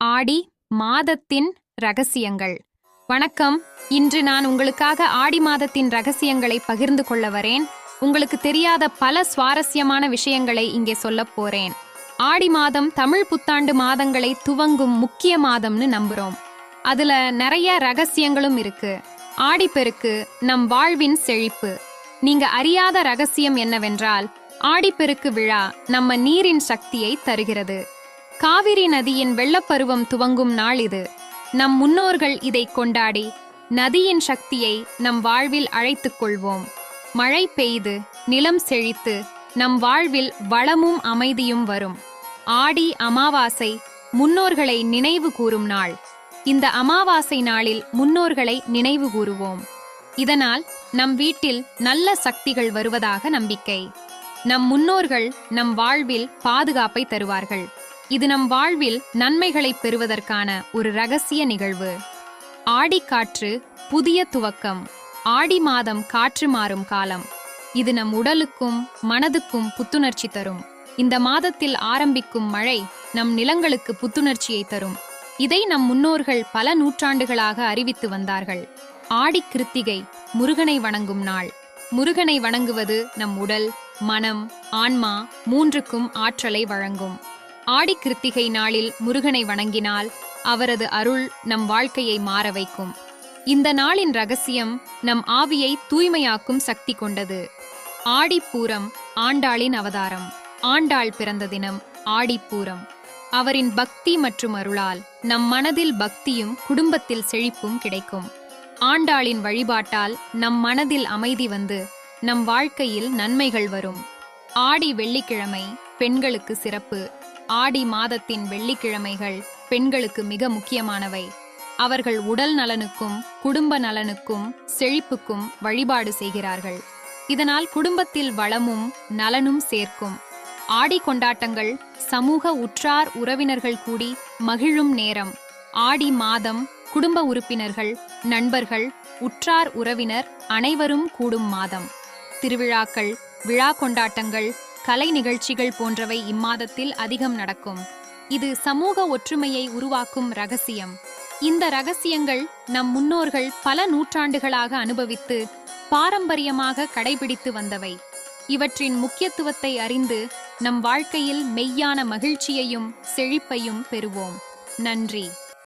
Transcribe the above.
ஆடி மாதத்தின் ரகசியங்கள். வணக்கம். இன்று நான் உங்களுக்காக ஆடி மாதத்தின் ரகசியங்களை பகிர்ந்து கொள்ள வரேன். உங்களுக்கு தெரியாத பல சுவாரஸ்யமான விஷயங்களை இங்கே சொல்லப் போறேன். ஆடி மாதம் தமிழ் புத்தாண்டு மாதங்களை துவங்கும் முக்கிய மாதம்னு நம்புறோம். அதுல நிறைய ரகசியங்களும் இருக்கு. ஆடிப்பெருக்கு நம் வாழ்வின் செழிப்பு. நீங்க அறியாத ரகசியம் என்னவென்றால், ஆடிப்பெருக்கு விழா நம்ம நீரின் சக்தியை தருகிறது. காவிரி நதியின் வெள்ளப்பருவம் துவங்கும் நாள் இது. நம் முன்னோர்கள் இதை கொண்டாடி நதியின் சக்தியை நம் வாழ்வில் அழைத்துக் கொள்வோம். மழை பெய்து நிலம் செழித்து நம் வாழ்வில் வளமும் அமைதியும் வரும். ஆடி அமாவாசை முன்னோர்களை நினைவு கூறும் நாள். இந்த அமாவாசை நாளில் முன்னோர்களை நினைவு கூறுவோம். இதனால் நம் வீட்டில் நல்ல சக்திகள் வருவதாக நம்பிக்கை. நம் முன்னோர்கள் நம் வாழ்வில் பாதுகாப்பை தருவார்கள். இது நம் வாழ்வில் நன்மைகளை பெறுவதற்கான ஒரு ரகசிய நிகழ்வு. ஆடிக்காற்று புதிய துவக்கம். ஆடி மாதம் காற்று மாறும் காலம். இது நம் உடலுக்கும் மனதுக்கும் புத்துணர்ச்சி தரும். இந்த மாதத்தில் ஆரம்பிக்கும் மழை நம் நிலங்களுக்கு புத்துணர்ச்சியை தரும். இதை நம் முன்னோர்கள் பல நூற்றாண்டுகளாக அறிவித்து வந்தார்கள். ஆடி கிருத்திகை முருகனை வணங்கும் நாள். முருகனை வணங்குவது நம் உடல், மனம், ஆன்மா மூன்றுக்கும் ஆற்றலை வழங்கும். ஆடி கிருத்திகை நாளில் முருகனை வணங்கினால் அவரது அருள் நம் வாழ்க்கையை மாற வைக்கும். இந்த நாளின் ரகசியம் நம் ஆவியை தூய்மையாக்கும் சக்தி கொண்டது. ஆடிப்பூரம் ஆண்டாளின் அவதாரம். ஆண்டாள் பிறந்த தினம் ஆடிப்பூரம். அவரின் பக்தி மற்றும் அருளால் நம் மனதில் பக்தியும் குடும்பத்தில் செழிப்பும் கிடைக்கும். ஆண்டாளின் வழிபாட்டால் நம் மனதில் அமைதி வந்து நம் வாழ்க்கையில் நன்மைகள் வரும். ஆடி வெள்ளிக்கிழமை பெண்களுக்கு சிறப்பு. ஆடி மாதத்தின் வெள்ளிக்கிழமைகள் பெண்களுக்கு மிக முக்கியமானவை. அவர்கள் உடல் நலனுக்கும் குடும்ப நலனுக்கும் செழிப்புக்கும் வழிபாடு செய்கிறார்கள். இதனால் குடும்பத்தில் வளமும் நலனும் சேர்க்கும். ஆடி கொண்டாட்டங்கள் சமூக உற்றார் உறவினர்கள் கூடி மகிழும் நேரம். ஆடி மாதம் குடும்ப உறுப்பினர்கள், நண்பர்கள், உற்றார் உறவினர் அனைவரும் கூடும் மாதம். திருவிழாக்கள், விழா கொண்டாட்டங்கள், கலை நிகழ்ச்சிகள் போன்றவை இம்மாதத்தில் அதிகம் நடக்கும். இது சமூக ஒற்றுமையை உருவாக்கும் ரகசியம். இந்த ரகசியங்கள் நம் முன்னோர்கள் பல நூற்றாண்டுகளாக அனுபவித்து பாரம்பரியமாக கடைபிடித்து வந்தவை. இவற்றின் முக்கியத்துவத்தை அறிந்து நம் வாழ்க்கையில் மெய்யான மகிழ்ச்சியையும் செழிப்பையும் பெறுவோம். நன்றி.